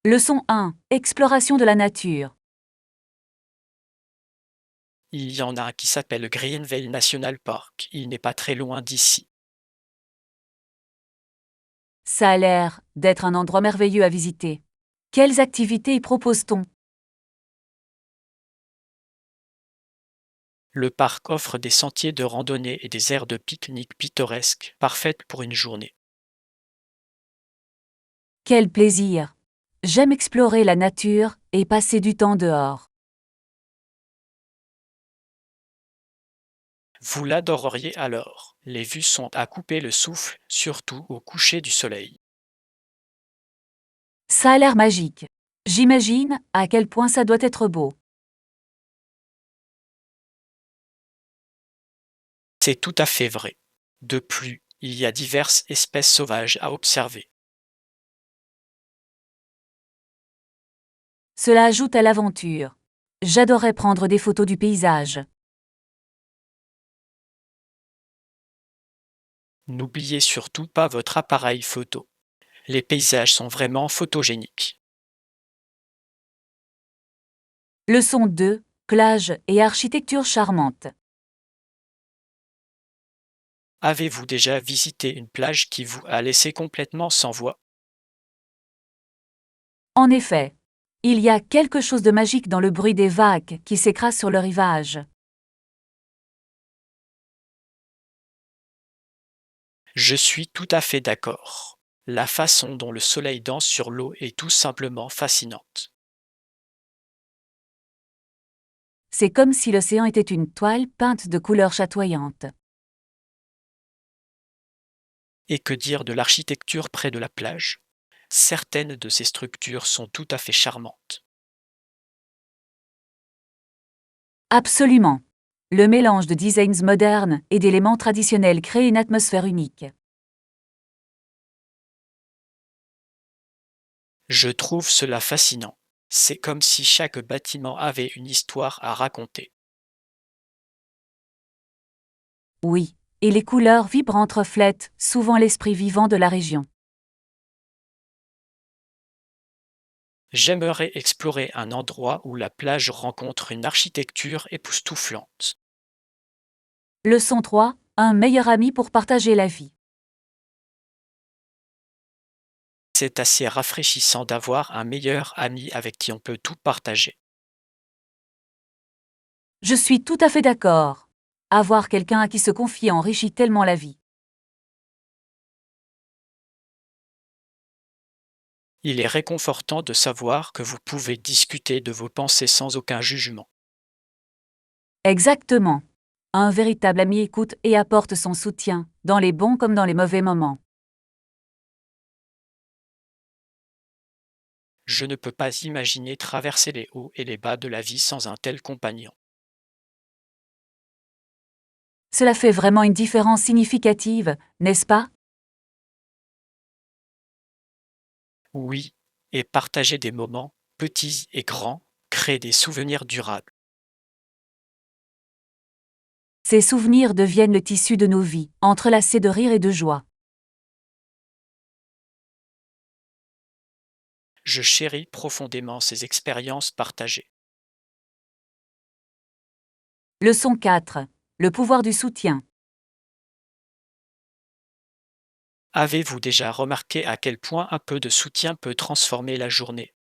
Leçon 1. Exploration de la nature. Il y en a un qui s'appelle Greenvale National Park. Il n'est pas très loin d'ici. Ça a l'air d'être un endroit merveilleux à visiter. Quelles activités y propose-t-on? Le parc offre des sentiers de randonnée et des aires de pique-nique pittoresques, parfaites pour une journée. Quel plaisir! J'aime explorer la nature et passer du temps dehors. Vous l'adoreriez alors. Les vues sont à couper le souffle, surtout au coucher du soleil. Ça a l'air magique. J'imagine à quel point ça doit être beau. C'est tout à fait vrai. De plus, il y a diverses espèces sauvages à observer. Cela ajoute à l'aventure. J'adorais prendre des photos du paysage. N'oubliez surtout pas votre appareil photo. Les paysages sont vraiment photogéniques. Leçon 2. Plage et architecture charmante. Avez-vous déjà visité une plage qui vous a laissé complètement sans voix? En effet, il y a quelque chose de magique dans le bruit des vagues qui s'écrasent sur le rivage. Je suis tout à fait d'accord. La façon dont le soleil danse sur l'eau est tout simplement fascinante. C'est comme si l'océan était une toile peinte de couleurs chatoyantes. Et que dire de l'architecture près de la plage? Certaines de ces structures sont tout à fait charmantes. Absolument. Le mélange de designs modernes et d'éléments traditionnels crée une atmosphère unique. Je trouve cela fascinant. C'est comme si chaque bâtiment avait une histoire à raconter. Oui, et les couleurs vibrantes reflètent souvent l'esprit vivant de la région. J'aimerais explorer un endroit où la plage rencontre une architecture époustouflante. Leçon 3. Un meilleur ami pour partager la vie. C'est assez rafraîchissant d'avoir un meilleur ami avec qui on peut tout partager. Je suis tout à fait d'accord. Avoir quelqu'un à qui se confier enrichit tellement la vie. Il est réconfortant de savoir que vous pouvez discuter de vos pensées sans aucun jugement. Exactement. Un véritable ami écoute et apporte son soutien, dans les bons comme dans les mauvais moments. Je ne peux pas imaginer traverser les hauts et les bas de la vie sans un tel compagnon. Cela fait vraiment une différence significative, n'est-ce pas? Oui, et partager des moments, petits et grands, crée des souvenirs durables. Ces souvenirs deviennent le tissu de nos vies, entrelacés de rire et de joie. Je chéris profondément ces expériences partagées. Leçon 4. Le pouvoir du soutien. Avez-vous déjà remarqué à quel point un peu de soutien peut transformer la journée?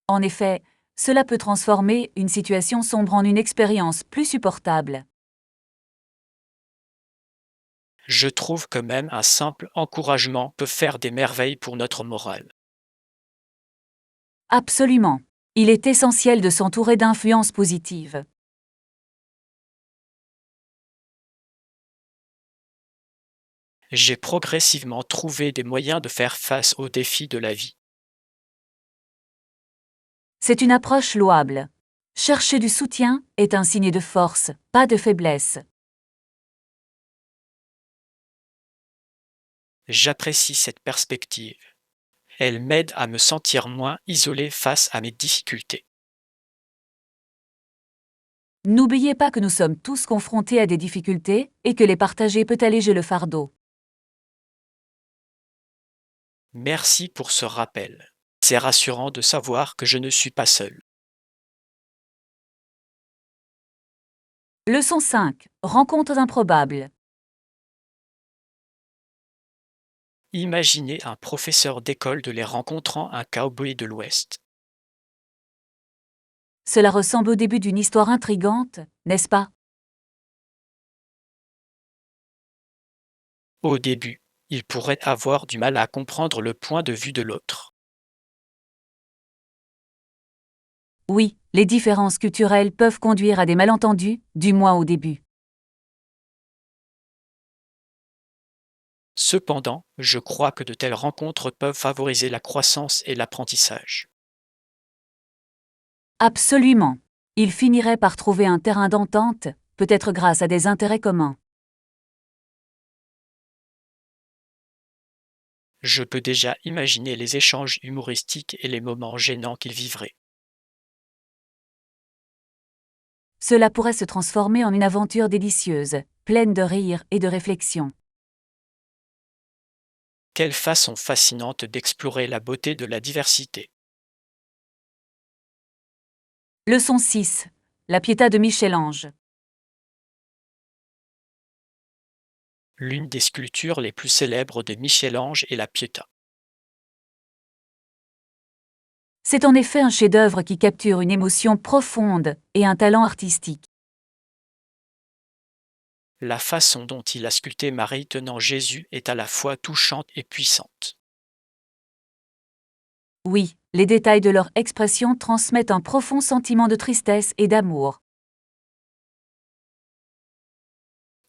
En effet, cela peut transformer une situation sombre en une expérience plus supportable. Je trouve que même un simple encouragement peut faire des merveilles pour notre morale. Absolument. Il est essentiel de s'entourer d'influences positives. J'ai progressivement trouvé des moyens de faire face aux défis de la vie. C'est une approche louable. Chercher du soutien est un signe de force, pas de faiblesse. J'apprécie cette perspective. Elle m'aide à me sentir moins isolé face à mes difficultés. N'oubliez pas que nous sommes tous confrontés à des difficultés et que les partager peut alléger le fardeau. Merci pour ce rappel. C'est rassurant de savoir que je ne suis pas seul. Leçon 5. Rencontres improbables. Imaginez un professeur d'école de l'air rencontrant un cow-boy de l'Ouest. Cela ressemble au début d'une histoire intrigante, n'est-ce pas? Au début, il pourrait avoir du mal à comprendre le point de vue de l'autre. Oui, les différences culturelles peuvent conduire à des malentendus, du moins au début. Cependant, je crois que de telles rencontres peuvent favoriser la croissance et l'apprentissage. Absolument. Ils finiraient par trouver un terrain d'entente, peut-être grâce à des intérêts communs. Je peux déjà imaginer les échanges humoristiques et les moments gênants qu'ils vivraient. Cela pourrait se transformer en une aventure délicieuse, pleine de rire et de réflexion. Quelle façon fascinante d'explorer la beauté de la diversité. Leçon 6. La Pietà de Michel-Ange. L'une des sculptures les plus célèbres de Michel-Ange est la Pietà. C'est en effet un chef-d'œuvre qui capture une émotion profonde et un talent artistique. La façon dont il a sculpté Marie tenant Jésus est à la fois touchante et puissante. Oui, les détails de leur expression transmettent un profond sentiment de tristesse et d'amour.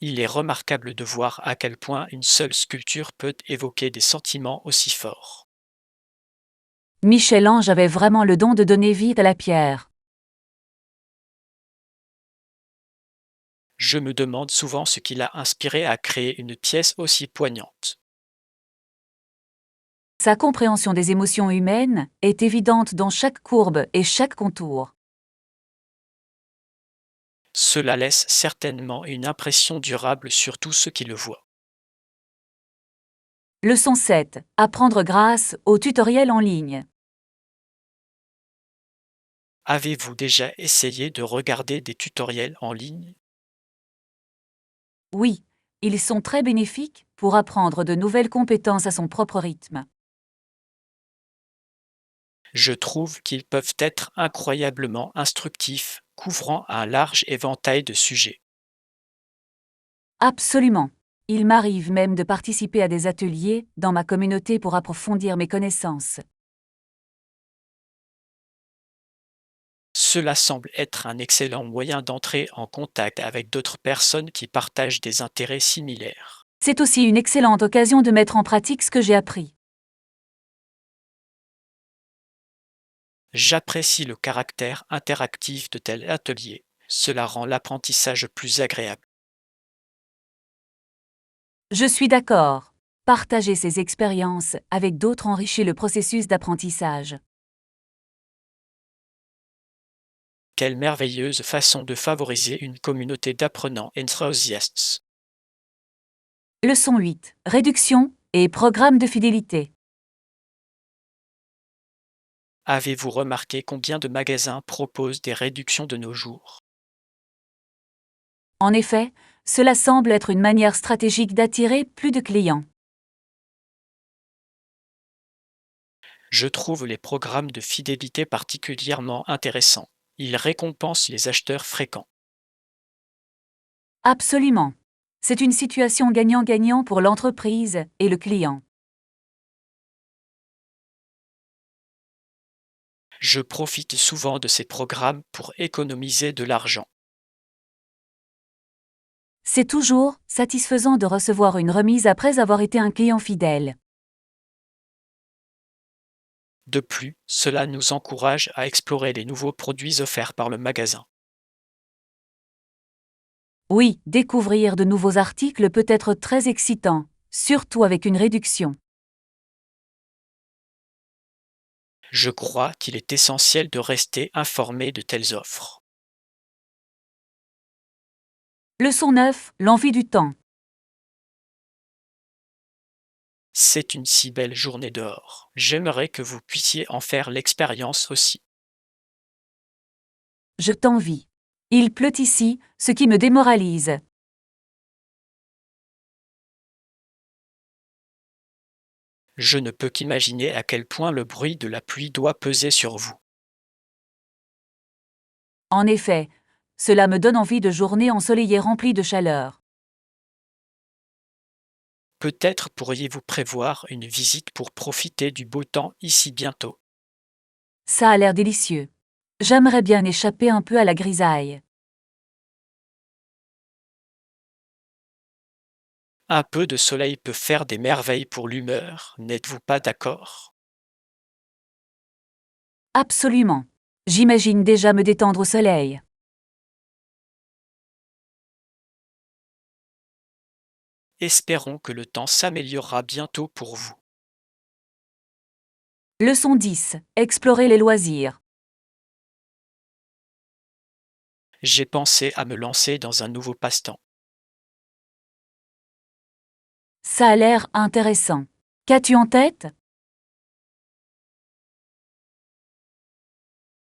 Il est remarquable de voir à quel point une seule sculpture peut évoquer des sentiments aussi forts. Michel-Ange avait vraiment le don de donner vie à la pierre. Je me demande souvent ce qui l'a inspiré à créer une pièce aussi poignante. Sa compréhension des émotions humaines est évidente dans chaque courbe et chaque contour. Cela laisse certainement une impression durable sur tous ceux qui le voient. Leçon 7. Apprendre grâce aux tutoriels en ligne. Avez-vous déjà essayé de regarder des tutoriels en ligne? Oui, ils sont très bénéfiques pour apprendre de nouvelles compétences à son propre rythme. Je trouve qu'ils peuvent être incroyablement instructifs, couvrant un large éventail de sujets. Absolument. Il m'arrive même de participer à des ateliers dans ma communauté pour approfondir mes connaissances. Cela semble être un excellent moyen d'entrer en contact avec d'autres personnes qui partagent des intérêts similaires. C'est aussi une excellente occasion de mettre en pratique ce que j'ai appris. J'apprécie le caractère interactif de tels ateliers. Cela rend l'apprentissage plus agréable. Je suis d'accord. Partager ces expériences avec d'autres enrichit le processus d'apprentissage. Quelle merveilleuse façon de favoriser une communauté d'apprenants enthousiastes. Leçon 8. Réduction et programme de fidélité. Avez-vous remarqué combien de magasins proposent des réductions de nos jours? En effet, cela semble être une manière stratégique d'attirer plus de clients. Je trouve les programmes de fidélité particulièrement intéressants. Ils récompensent les acheteurs fréquents. Absolument. C'est une situation gagnant-gagnant pour l'entreprise et le client. Je profite souvent de ces programmes pour économiser de l'argent. C'est toujours satisfaisant de recevoir une remise après avoir été un client fidèle. De plus, cela nous encourage à explorer les nouveaux produits offerts par le magasin. Oui, découvrir de nouveaux articles peut être très excitant, surtout avec une réduction. Je crois qu'il est essentiel de rester informé de telles offres. Leçon 9. L'envie du temps. C'est une si belle journée dehors. J'aimerais que vous puissiez en faire l'expérience aussi. Je t'envie. Il pleut ici, ce qui me démoralise. Je ne peux qu'imaginer à quel point le bruit de la pluie doit peser sur vous. En effet, cela me donne envie de journées ensoleillées remplies de chaleur. Peut-être pourriez-vous prévoir une visite pour profiter du beau temps ici bientôt. Ça a l'air délicieux. J'aimerais bien échapper un peu à la grisaille. Un peu de soleil peut faire des merveilles pour l'humeur, n'êtes-vous pas d'accord? Absolument. J'imagine déjà me détendre au soleil. Espérons que le temps s'améliorera bientôt pour vous. Leçon 10. Explorer les loisirs. J'ai pensé à me lancer dans un nouveau passe-temps. Ça a l'air intéressant. Qu'as-tu en tête?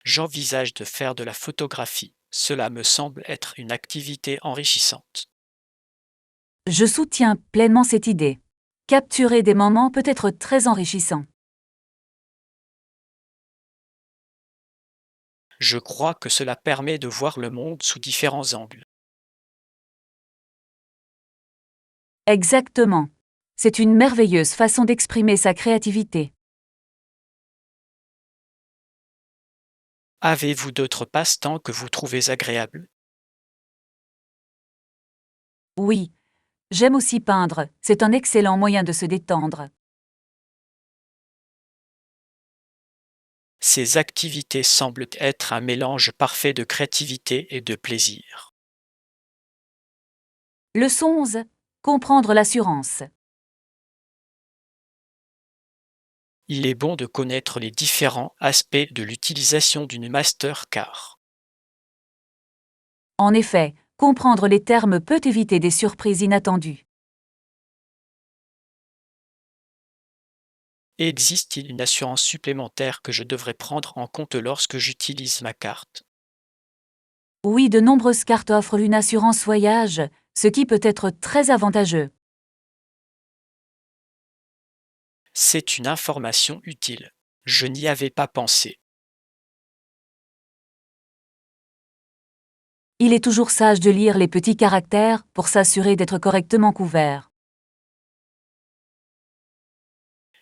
J'envisage de faire de la photographie. Cela me semble être une activité enrichissante. Je soutiens pleinement cette idée. Capturer des moments peut être très enrichissant. Je crois que cela permet de voir le monde sous différents angles. Exactement. C'est une merveilleuse façon d'exprimer sa créativité. Avez-vous d'autres passe-temps que vous trouvez agréables? Oui, j'aime aussi peindre, c'est un excellent moyen de se détendre. Ces activités semblent être un mélange parfait de créativité et de plaisir. Leçon 11. Comprendre l'assurance. Il est bon de connaître les différents aspects de l'utilisation d'une Mastercard. En effet, comprendre les termes peut éviter des surprises inattendues. Existe-t-il une assurance supplémentaire que je devrais prendre en compte lorsque j'utilise ma carte? Oui, de nombreuses cartes offrent une assurance voyage, ce qui peut être très avantageux. C'est une information utile. Je n'y avais pas pensé. Il est toujours sage de lire les petits caractères pour s'assurer d'être correctement couvert.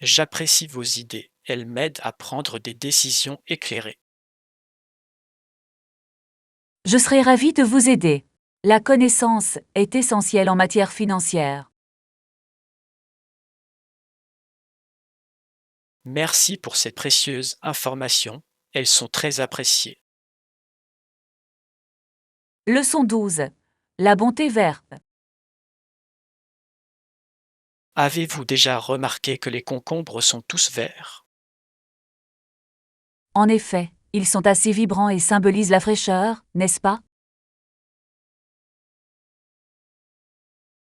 J'apprécie vos idées. Elles m'aident à prendre des décisions éclairées. Je serai ravie de vous aider. La connaissance est essentielle en matière financière. Merci pour ces précieuses informations. Elles sont très appréciées. Leçon 12. La bonté verte. Avez-vous déjà remarqué que les concombres sont tous verts? En effet, ils sont assez vibrants et symbolisent la fraîcheur, n'est-ce pas?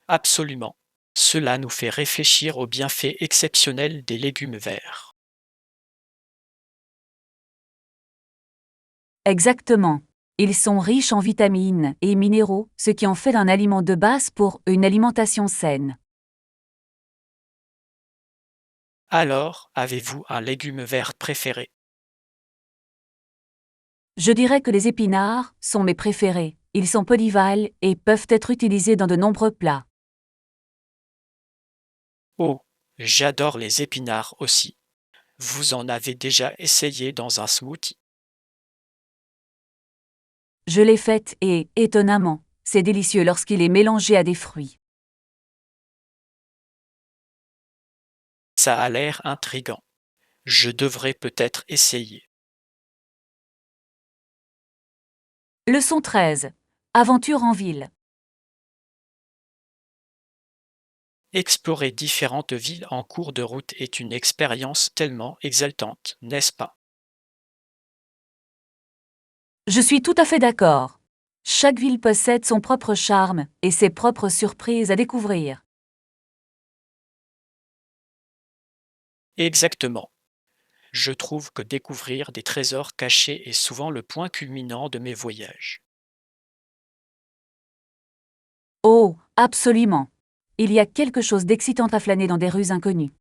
Absolument. Cela nous fait réfléchir aux bienfaits exceptionnels des légumes verts. Exactement. Ils sont riches en vitamines et minéraux, ce qui en fait un aliment de base pour une alimentation saine. Alors, avez-vous un légume vert préféré? Je dirais que les épinards sont mes préférés. Ils sont polyvalents et peuvent être utilisés dans de nombreux plats. Oh, j'adore les épinards aussi. Vous en avez déjà essayé dans un smoothie? Je l'ai faite et, étonnamment, c'est délicieux lorsqu'il est mélangé à des fruits. Ça a l'air intrigant. Je devrais peut-être essayer. Leçon 13. Aventure en ville. Explorer différentes villes en cours de route est une expérience tellement exaltante, n'est-ce pas? Je suis tout à fait d'accord. Chaque ville possède son propre charme et ses propres surprises à découvrir. Exactement. Je trouve que découvrir des trésors cachés est souvent le point culminant de mes voyages. Oh, absolument. Il y a quelque chose d'excitant à flâner dans des rues inconnues.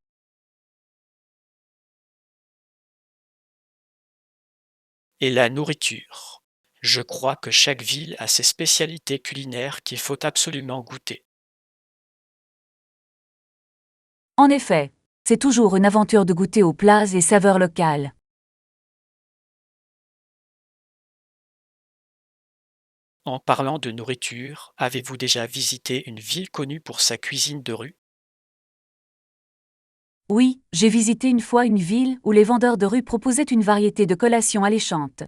Et la nourriture. Je crois que chaque ville a ses spécialités culinaires qu'il faut absolument goûter. En effet, c'est toujours une aventure de goûter aux plats et saveurs locales. En parlant de nourriture, avez-vous déjà visité une ville connue pour sa cuisine de rue? Oui, j'ai visité une fois une ville où les vendeurs de rue proposaient une variété de collations alléchantes.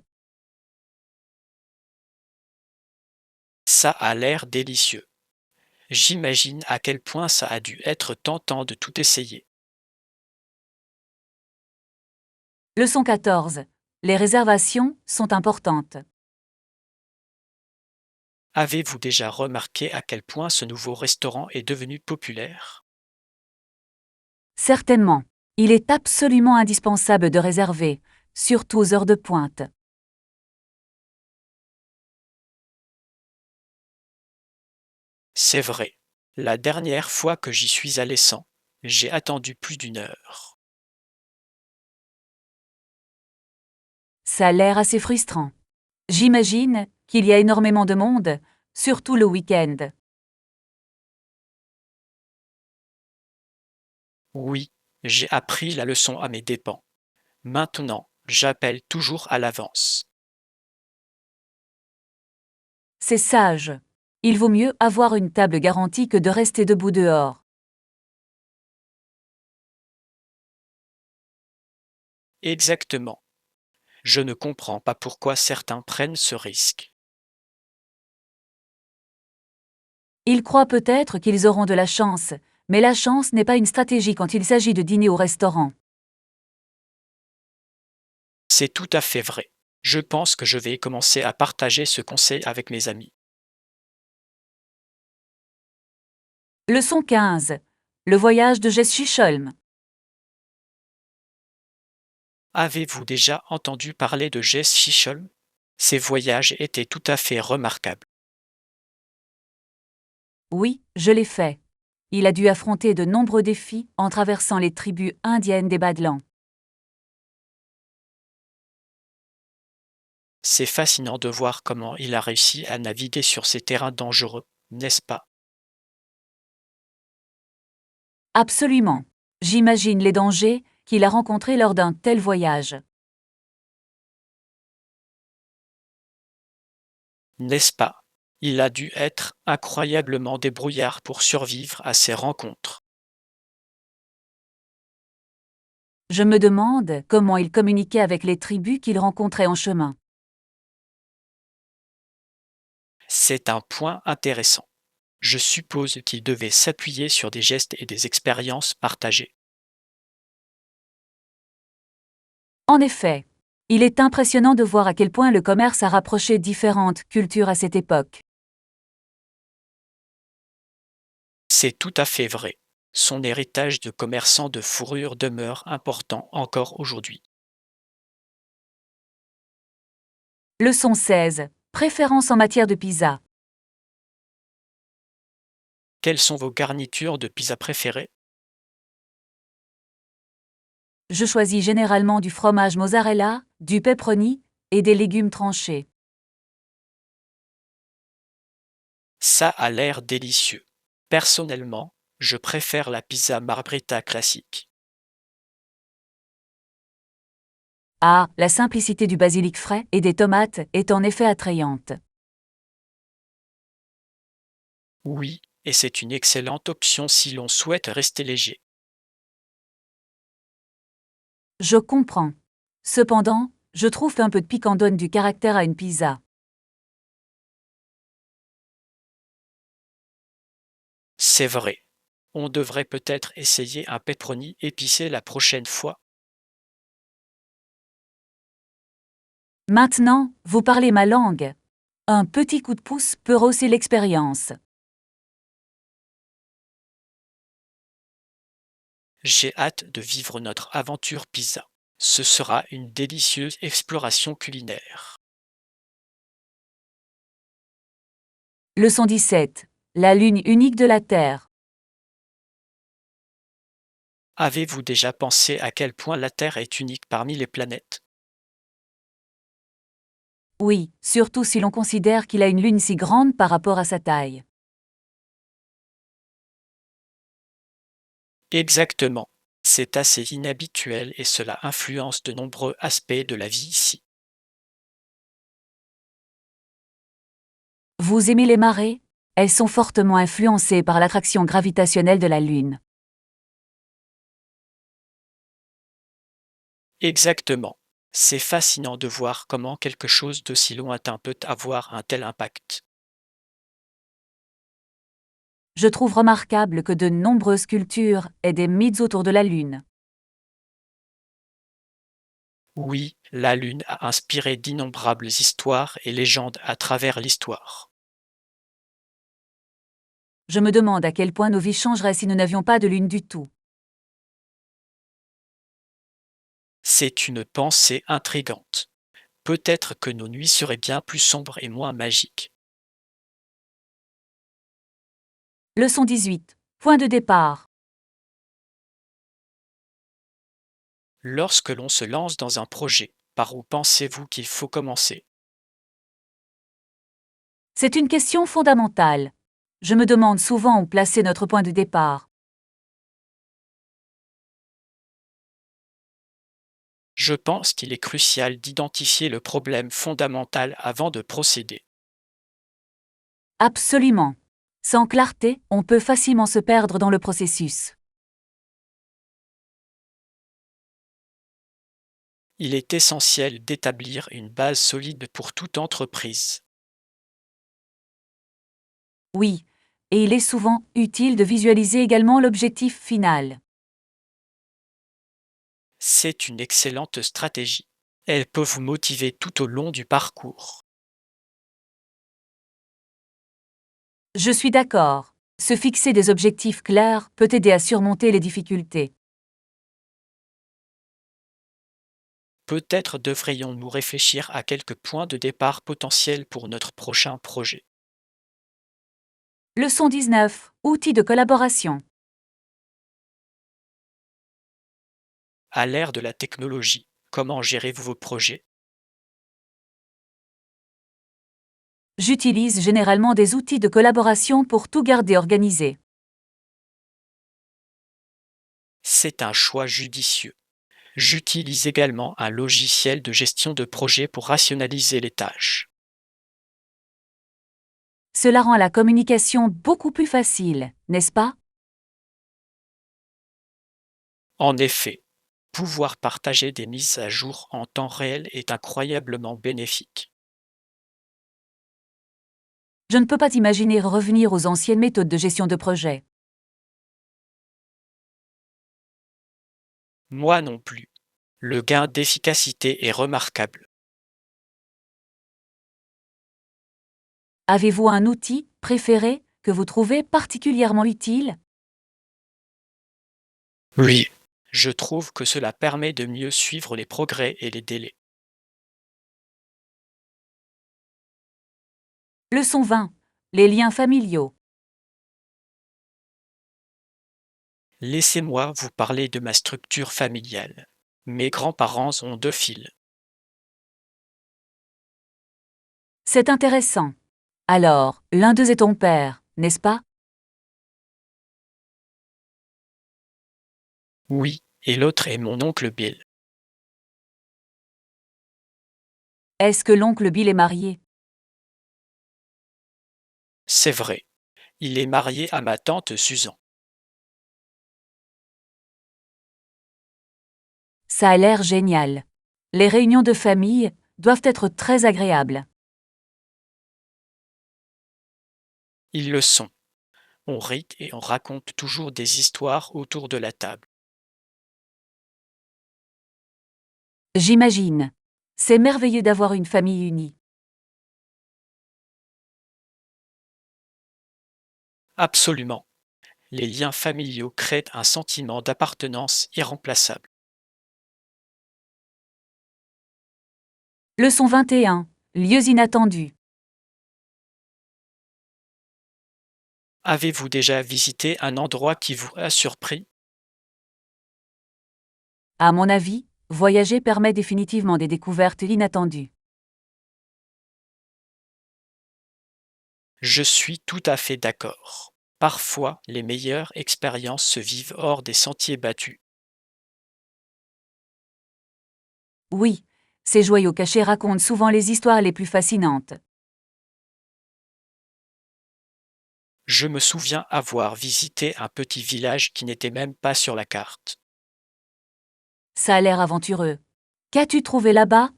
Ça a l'air délicieux. J'imagine à quel point ça a dû être tentant de tout essayer. Leçon 14. Les réservations sont importantes. Avez-vous déjà remarqué à quel point ce nouveau restaurant est devenu populaire? Certainement. Il est absolument indispensable de réserver, surtout aux heures de pointe. C'est vrai. La dernière fois que j'y suis allé sans, j'ai attendu plus d'une heure. Ça a l'air assez frustrant. J'imagine qu'il y a énormément de monde, surtout le week-end. Oui, j'ai appris la leçon à mes dépens. Maintenant, j'appelle toujours à l'avance. C'est sage. Il vaut mieux avoir une table garantie que de rester debout dehors. Exactement. Je ne comprends pas pourquoi certains prennent ce risque. Ils croient peut-être qu'ils auront de la chance, mais la chance n'est pas une stratégie quand il s'agit de dîner au restaurant. C'est tout à fait vrai. Je pense que je vais commencer à partager ce conseil avec mes amis. Leçon 15. Le voyage de Jesse Scholm. Avez-vous déjà entendu parler de Jesse Chisholm? Ses voyages étaient tout à fait remarquables. Oui, je l'ai fait. Il a dû affronter de nombreux défis en traversant les tribus indiennes des Badlands. C'est fascinant de voir comment il a réussi à naviguer sur ces terrains dangereux, n'est-ce pas? Absolument. J'imagine les dangers qu'il a rencontrés lors d'un tel voyage. N'est-ce pas? Il a dû être incroyablement débrouillard pour survivre à ces rencontres. Je me demande comment il communiquait avec les tribus qu'il rencontrait en chemin. C'est un point intéressant. Je suppose qu'il devait s'appuyer sur des gestes et des expériences partagées. En effet, il est impressionnant de voir à quel point le commerce a rapproché différentes cultures à cette époque. C'est tout à fait vrai. Son héritage de commerçant de fourrure demeure important encore aujourd'hui. Leçon 16. Préférence en matière de pizza. Quelles sont vos garnitures de pizza préférées? Je choisis généralement du fromage mozzarella, du pepperoni et des légumes tranchés. Ça a l'air délicieux. Personnellement, je préfère la pizza margherita classique. Ah, la simplicité du basilic frais et des tomates est en effet attrayante. Oui, et c'est une excellente option si l'on souhaite rester léger. Je comprends. Cependant, je trouve qu'un peu de piquant donne du caractère à une pizza. C'est vrai. On devrait peut-être essayer un pepperoni épicé la prochaine fois. Maintenant, vous parlez ma langue. Un petit coup de pouce peut rehausser l'expérience. J'ai hâte de vivre notre aventure pizza. Ce sera une délicieuse exploration culinaire. Leçon 17. La lune unique de la Terre. Avez-vous déjà pensé à quel point la Terre est unique parmi les planètes? Oui, surtout si l'on considère qu'il a une lune si grande par rapport à sa taille. Exactement. C'est assez inhabituel et cela influence de nombreux aspects de la vie ici. Vous aimez les marées? Elles sont fortement influencées par l'attraction gravitationnelle de la Lune. Exactement. C'est fascinant de voir comment quelque chose d'aussi lointain peut avoir un tel impact. Je trouve remarquable que de nombreuses cultures aient des mythes autour de la Lune. Oui, la Lune a inspiré d'innombrables histoires et légendes à travers l'histoire. Je me demande à quel point nos vies changeraient si nous n'avions pas de Lune du tout. C'est une pensée intrigante. Peut-être que nos nuits seraient bien plus sombres et moins magiques. Leçon 18. Point de départ. Lorsque l'on se lance dans un projet, par où pensez-vous qu'il faut commencer? C'est une question fondamentale. Je me demande souvent où placer notre point de départ. Je pense qu'il est crucial d'identifier le problème fondamental avant de procéder. Absolument. Sans clarté, on peut facilement se perdre dans le processus. Il est essentiel d'établir une base solide pour toute entreprise. Oui, et il est souvent utile de visualiser également l'objectif final. C'est une excellente stratégie. Elle peut vous motiver tout au long du parcours. Je suis d'accord. Se fixer des objectifs clairs peut aider à surmonter les difficultés. Peut-être devrions-nous réfléchir à quelques points de départ potentiels pour notre prochain projet. Leçon 19. Outils de collaboration. À l'ère de la technologie, comment gérez-vous vos projets? J'utilise généralement des outils de collaboration pour tout garder organisé. C'est un choix judicieux. J'utilise également un logiciel de gestion de projet pour rationaliser les tâches. Cela rend la communication beaucoup plus facile, n'est-ce pas? En effet, pouvoir partager des mises à jour en temps réel est incroyablement bénéfique. Je ne peux pas imaginer revenir aux anciennes méthodes de gestion de projet. Moi non plus. Le gain d'efficacité est remarquable. Avez-vous un outil préféré que vous trouvez particulièrement utile? Oui, je trouve que cela permet de mieux suivre les progrès et les délais. Leçon 20. Les liens familiaux. Laissez-moi vous parler de ma structure familiale. Mes grands-parents ont deux fils. C'est intéressant. Alors, l'un d'eux est ton père, n'est-ce pas? Oui, et l'autre est mon oncle Bill. Est-ce que l'oncle Bill est marié? C'est vrai, il est marié à ma tante Susan. Ça a l'air génial. Les réunions de famille doivent être très agréables. Ils le sont. On rit et on raconte toujours des histoires autour de la table. J'imagine. C'est merveilleux d'avoir une famille unie. Absolument. Les liens familiaux créent un sentiment d'appartenance irremplaçable. Leçon 21. Lieux inattendus. Avez-vous déjà visité un endroit qui vous a surpris? À mon avis, voyager permet définitivement des découvertes inattendues. Je suis tout à fait d'accord. Parfois, les meilleures expériences se vivent hors des sentiers battus. Oui, ces joyaux cachés racontent souvent les histoires les plus fascinantes. Je me souviens avoir visité un petit village qui n'était même pas sur la carte. Ça a l'air aventureux. Qu'as-tu trouvé là-bas?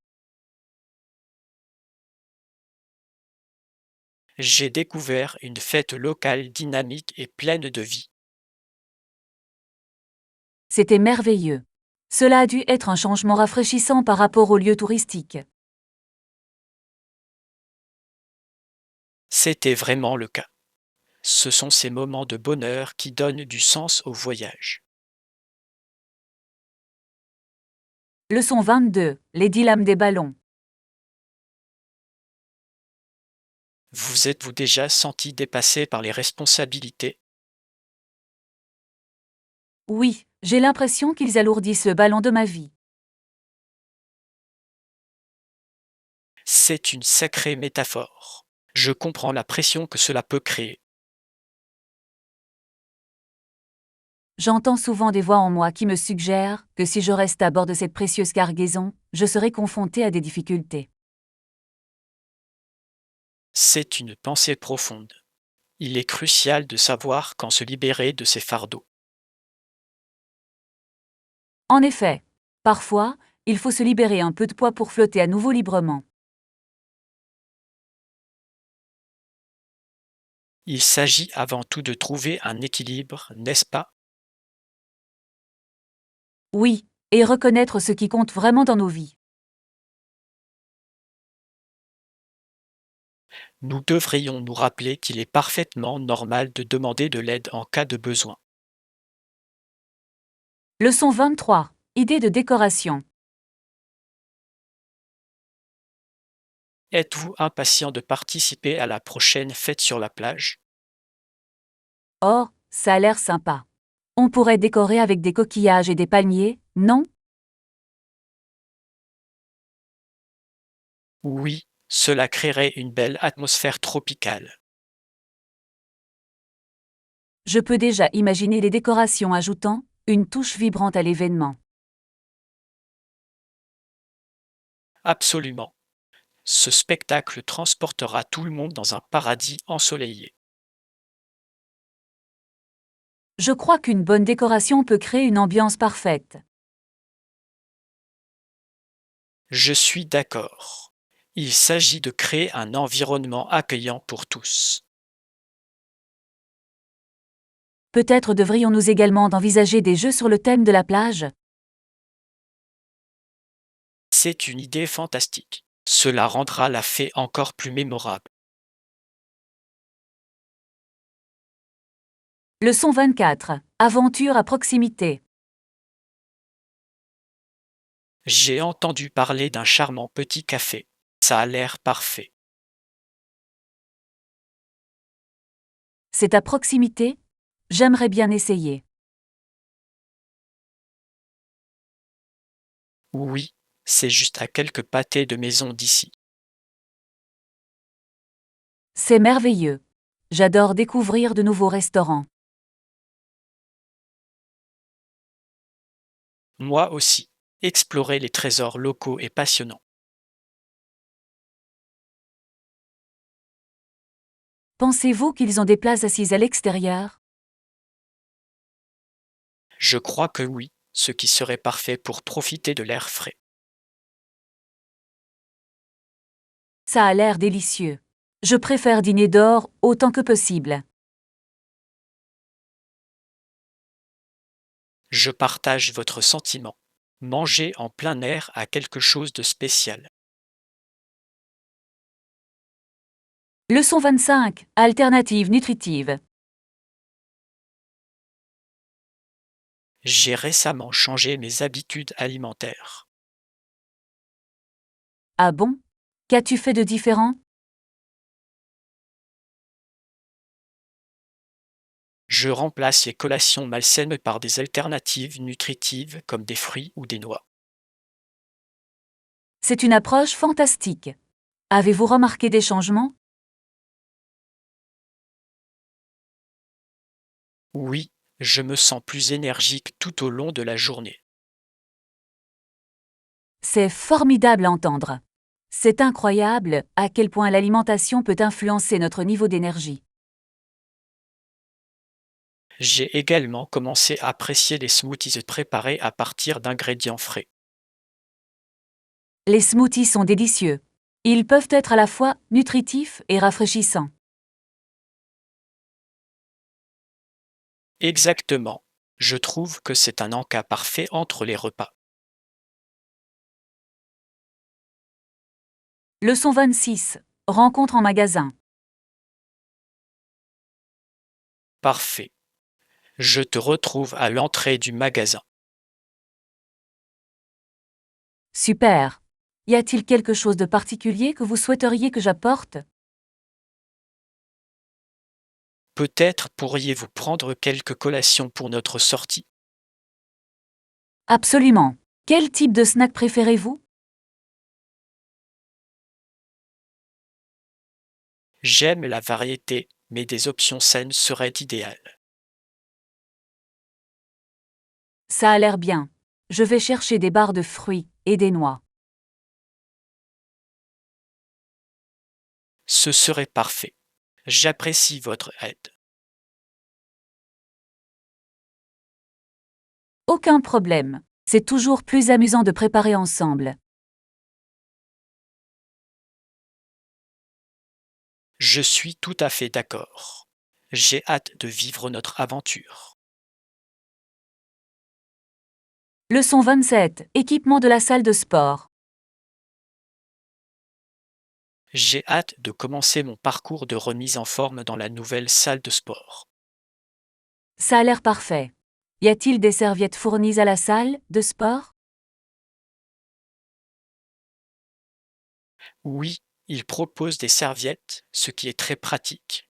J'ai découvert une fête locale dynamique et pleine de vie. C'était merveilleux. Cela a dû être un changement rafraîchissant par rapport aux lieux touristiques. C'était vraiment le cas. Ce sont ces moments de bonheur qui donnent du sens au voyage. Leçon 22. Les dilemmes des ballons. Vous êtes-vous déjà senti dépassé par les responsabilités? Oui, j'ai l'impression qu'ils alourdissent le ballon de ma vie. C'est une sacrée métaphore. Je comprends la pression que cela peut créer. J'entends souvent des voix en moi qui me suggèrent que si je reste à bord de cette précieuse cargaison, je serai confronté à des difficultés. C'est une pensée profonde. Il est crucial de savoir quand se libérer de ces fardeaux. En effet, parfois, il faut se libérer un peu de poids pour flotter à nouveau librement. Il s'agit avant tout de trouver un équilibre, n'est-ce pas? Oui, et reconnaître ce qui compte vraiment dans nos vies. Nous devrions nous rappeler qu'il est parfaitement normal de demander de l'aide en cas de besoin. Leçon 23. Idée de décoration. Êtes-vous impatient de participer à la prochaine fête sur la plage? Oh, ça a l'air sympa. On pourrait décorer avec des coquillages et des palmiers, non? Oui, cela créerait une belle atmosphère tropicale. Je peux déjà imaginer les décorations ajoutant une touche vibrante à l'événement. Absolument. Ce spectacle transportera tout le monde dans un paradis ensoleillé. Je crois qu'une bonne décoration peut créer une ambiance parfaite. Je suis d'accord. Il s'agit de créer un environnement accueillant pour tous. Peut-être devrions-nous également envisager des jeux sur le thème de la plage? C'est une idée fantastique. Cela rendra la fête encore plus mémorable. Leçon 24. Aventure à proximité. J'ai entendu parler d'un charmant petit café. Ça a l'air parfait. C'est à proximité? J'aimerais bien essayer. Oui, c'est juste à quelques pâtés de maison d'ici. C'est merveilleux. J'adore découvrir de nouveaux restaurants. Moi aussi. Explorer les trésors locaux est passionnant. Pensez-vous qu'ils ont des places assises à l'extérieur? Je crois que oui, ce qui serait parfait pour profiter de l'air frais. Ça a l'air délicieux. Je préfère dîner dehors autant que possible. Je partage votre sentiment. Manger en plein air a quelque chose de spécial. Leçon 25. Alternative nutritive. J'ai récemment changé mes habitudes alimentaires. Ah bon? Qu'as-tu fait de différent? Je remplace les collations malsaines par des alternatives nutritives comme des fruits ou des noix. C'est une approche fantastique. Avez-vous remarqué des changements? Oui, je me sens plus énergique tout au long de la journée. C'est formidable à entendre. C'est incroyable à quel point l'alimentation peut influencer notre niveau d'énergie. J'ai également commencé à apprécier les smoothies préparés à partir d'ingrédients frais. Les smoothies sont délicieux. Ils peuvent être à la fois nutritifs et rafraîchissants. Exactement. Je trouve que c'est un encas parfait entre les repas. Leçon 26. Rencontre en magasin. Parfait. Je te retrouve à l'entrée du magasin. Super. Y a-t-il quelque chose de particulier que vous souhaiteriez que j'apporte? Peut-être pourriez-vous prendre quelques collations pour notre sortie. Absolument. Quel type de snack préférez-vous? J'aime la variété, mais des options saines seraient idéales. Ça a l'air bien. Je vais chercher des barres de fruits et des noix. Ce serait parfait. J'apprécie votre aide. Aucun problème. C'est toujours plus amusant de préparer ensemble. Je suis tout à fait d'accord. J'ai hâte de vivre notre aventure. Leçon 27. Équipement de la salle de sport. J'ai hâte de commencer mon parcours de remise en forme dans la nouvelle salle de sport. Ça a l'air parfait. Y a-t-il des serviettes fournies à la salle de sport? Oui, il propose des serviettes, ce qui est très pratique.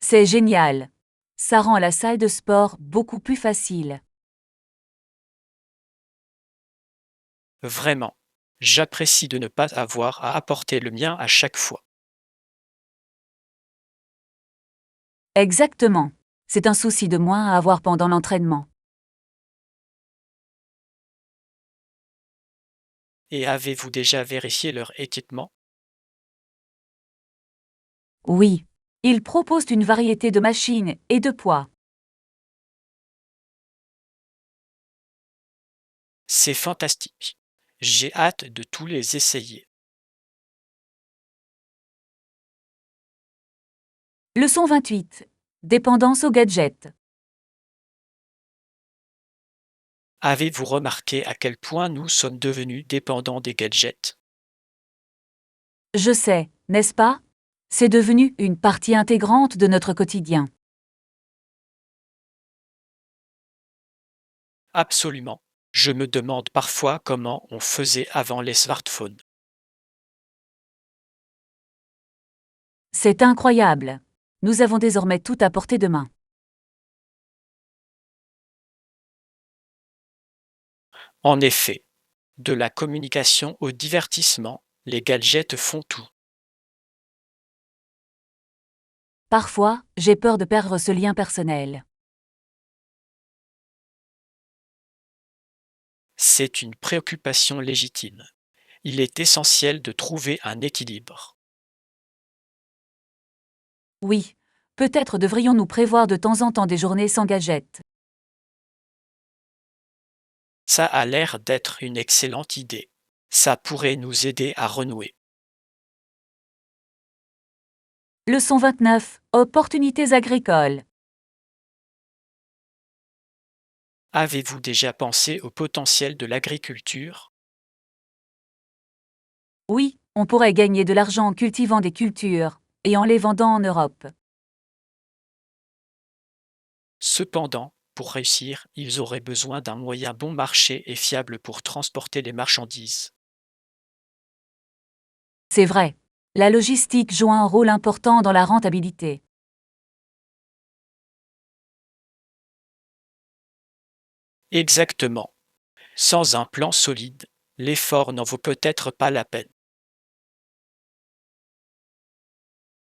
C'est génial. Ça rend la salle de sport beaucoup plus facile. Vraiment. J'apprécie de ne pas avoir à apporter le mien à chaque fois. Exactement. C'est un souci de moins à avoir pendant l'entraînement. Et avez-vous déjà vérifié leur équipement? Oui. Ils proposent une variété de machines et de poids. C'est fantastique. J'ai hâte de tous les essayer. Leçon 28. Dépendance aux gadgets. Avez-vous remarqué à quel point nous sommes devenus dépendants des gadgets? Je sais, n'est-ce pas? C'est devenu une partie intégrante de notre quotidien. Absolument. Je me demande parfois comment on faisait avant les smartphones. C'est incroyable. Nous avons désormais tout à portée de main. En effet, de la communication au divertissement, les gadgets font tout. Parfois, j'ai peur de perdre ce lien personnel. C'est une préoccupation légitime. Il est essentiel de trouver un équilibre. Oui, peut-être devrions-nous prévoir de temps en temps des journées sans gadgets. Ça a l'air d'être une excellente idée. Ça pourrait nous aider à renouer. Leçon 29. Opportunités agricoles. Avez-vous déjà pensé au potentiel de l'agriculture? Oui, on pourrait gagner de l'argent en cultivant des cultures et en les vendant en Europe. Cependant, pour réussir, ils auraient besoin d'un moyen bon marché et fiable pour transporter les marchandises. C'est vrai. La logistique joue un rôle important dans la rentabilité. Exactement. Sans un plan solide, l'effort n'en vaut peut-être pas la peine.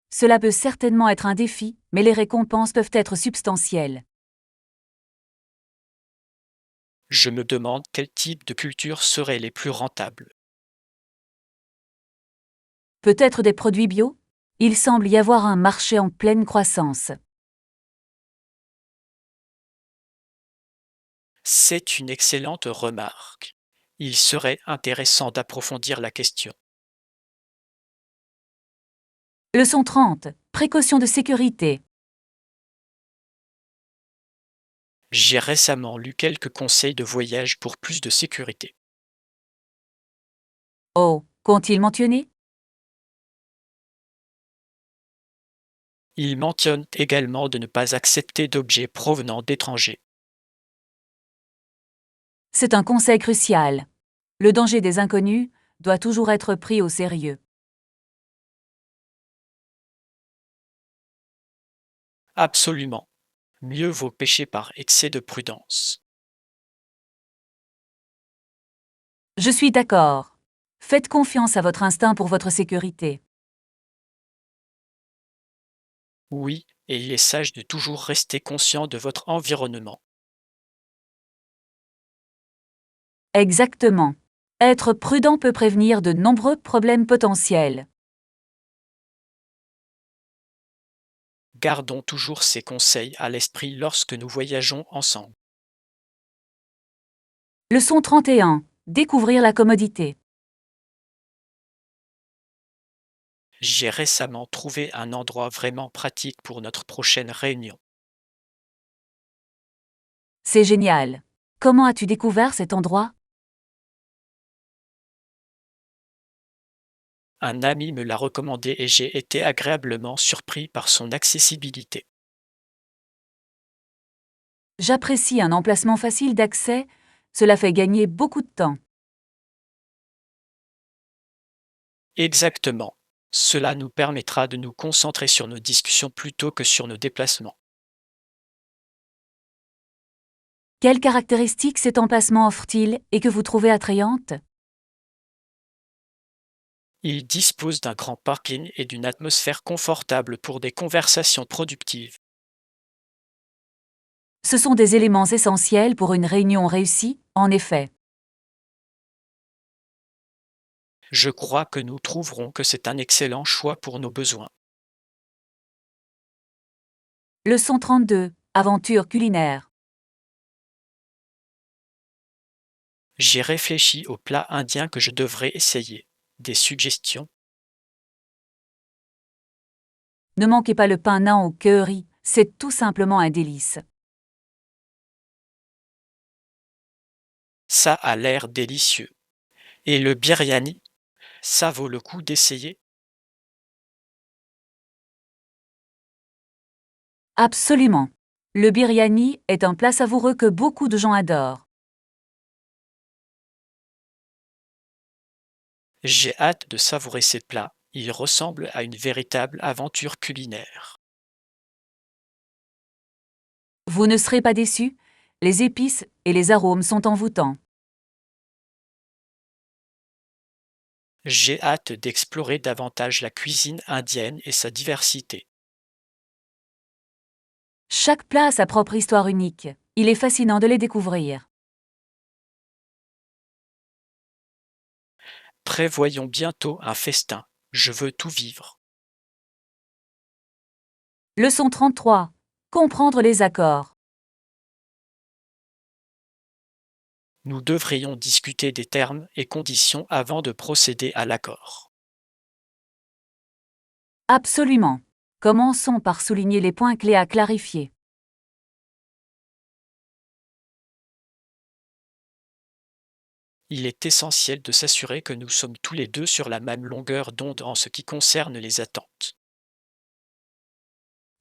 Cela peut certainement être un défi, mais les récompenses peuvent être substantielles. Je me demande quel type de culture seraient les plus rentables. Peut-être des produits bio? Il semble y avoir un marché en pleine croissance. C'est une excellente remarque. Il serait intéressant d'approfondir la question. Leçon 30. Précautions de sécurité. J'ai récemment lu quelques conseils de voyage pour plus de sécurité. Oh, qu'ont-ils mentionné? Ils mentionnent également de ne pas accepter d'objets provenant d'étrangers. C'est un conseil crucial. Le danger des inconnus doit toujours être pris au sérieux. Absolument. Mieux vaut pécher par excès de prudence. Je suis d'accord. Faites confiance à votre instinct pour votre sécurité. Oui, et il est sage de toujours rester conscient de votre environnement. Exactement. Être prudent peut prévenir de nombreux problèmes potentiels. Gardons toujours ces conseils à l'esprit lorsque nous voyageons ensemble. Leçon 31. Découvrir la commodité. J'ai récemment trouvé un endroit vraiment pratique pour notre prochaine réunion. C'est génial. Comment as-tu découvert cet endroit? Un ami me l'a recommandé et j'ai été agréablement surpris par son accessibilité. J'apprécie un emplacement facile d'accès. Cela fait gagner beaucoup de temps. Exactement. Cela nous permettra de nous concentrer sur nos discussions plutôt que sur nos déplacements. Quelles caractéristiques cet emplacement offre-t-il et que vous trouvez attrayantes? Il dispose d'un grand parking et d'une atmosphère confortable pour des conversations productives. Ce sont des éléments essentiels pour une réunion réussie, en effet. Je crois que nous trouverons que c'est un excellent choix pour nos besoins. Leçon 32. Aventure culinaire. J'ai réfléchi aux plats indiens que je devrais essayer. Des suggestions? Ne manquez pas le pain nain au curry, c'est tout simplement un délice. Ça a l'air délicieux. Et le biryani? Ça vaut le coup d'essayer? Absolument. Le biryani est un plat savoureux que beaucoup de gens adorent. J'ai hâte de savourer ces plats. Ils ressemblent à une véritable aventure culinaire. Vous ne serez pas déçus, les épices et les arômes sont envoûtants. J'ai hâte d'explorer davantage la cuisine indienne et sa diversité. Chaque plat a sa propre histoire unique. Il est fascinant de les découvrir. Prévoyons bientôt un festin. Je veux tout vivre. Leçon 33. Comprendre les accords. Nous devrions discuter des termes et conditions avant de procéder à l'accord. Absolument. Commençons par souligner les points clés à clarifier. Il est essentiel de s'assurer que nous sommes tous les deux sur la même longueur d'onde en ce qui concerne les attentes.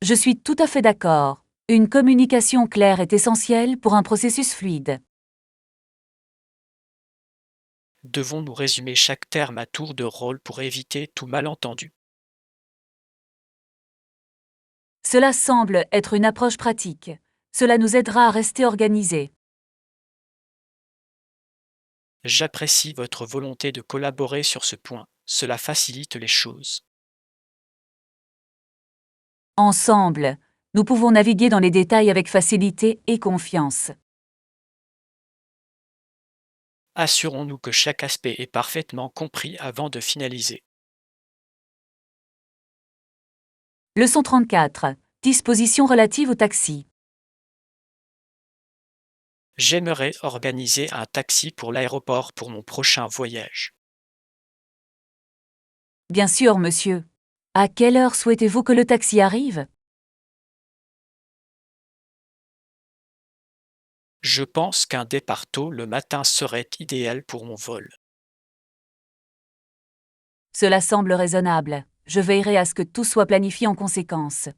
Je suis tout à fait d'accord. Une communication claire est essentielle pour un processus fluide. Devons-nous résumer chaque terme à tour de rôle pour éviter tout malentendu? Cela semble être une approche pratique. Cela nous aidera à rester organisés. J'apprécie votre volonté de collaborer sur ce point. Cela facilite les choses. Ensemble, nous pouvons naviguer dans les détails avec facilité et confiance. Assurons-nous que chaque aspect est parfaitement compris avant de finaliser. Leçon 34. Dispositions relatives au taxi. J'aimerais organiser un taxi pour l'aéroport pour mon prochain voyage. Bien sûr, monsieur. À quelle heure souhaitez-vous que le taxi arrive? Je pense qu'un départ tôt le matin serait idéal pour mon vol. Cela semble raisonnable. Je veillerai à ce que tout soit planifié en conséquence.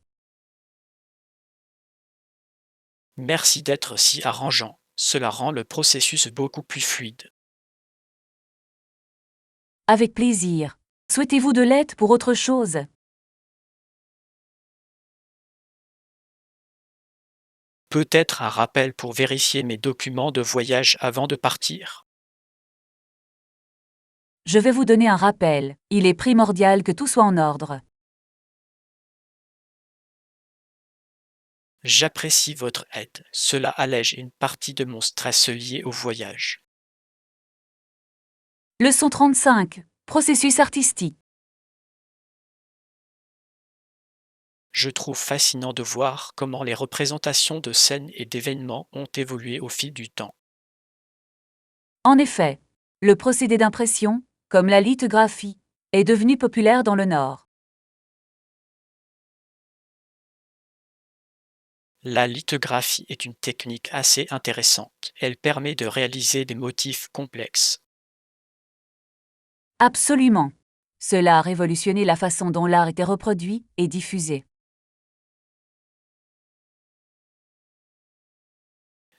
Merci d'être si arrangeant. Cela rend le processus beaucoup plus fluide. Avec plaisir. Souhaitez-vous de l'aide pour autre chose? Peut-être un rappel pour vérifier mes documents de voyage avant de partir. Je vais vous donner un rappel. Il est primordial que tout soit en ordre. J'apprécie votre aide. Cela allège une partie de mon stress lié au voyage. Leçon 35. Processus artistique. Je trouve fascinant de voir comment les représentations de scènes et d'événements ont évolué au fil du temps. En effet, le procédé d'impression, comme la lithographie, est devenu populaire dans le Nord. La lithographie est une technique assez intéressante. Elle permet de réaliser des motifs complexes. Absolument. Cela a révolutionné la façon dont l'art était reproduit et diffusé.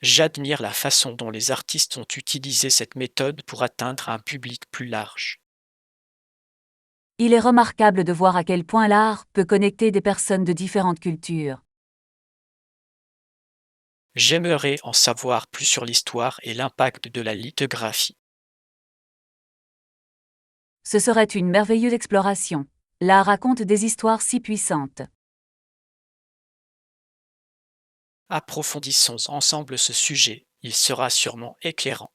J'admire la façon dont les artistes ont utilisé cette méthode pour atteindre un public plus large. Il est remarquable de voir à quel point l'art peut connecter des personnes de différentes cultures. J'aimerais en savoir plus sur l'histoire et l'impact de la lithographie. Ce serait une merveilleuse exploration. L'art raconte des histoires si puissantes. Approfondissons ensemble ce sujet, il sera sûrement éclairant.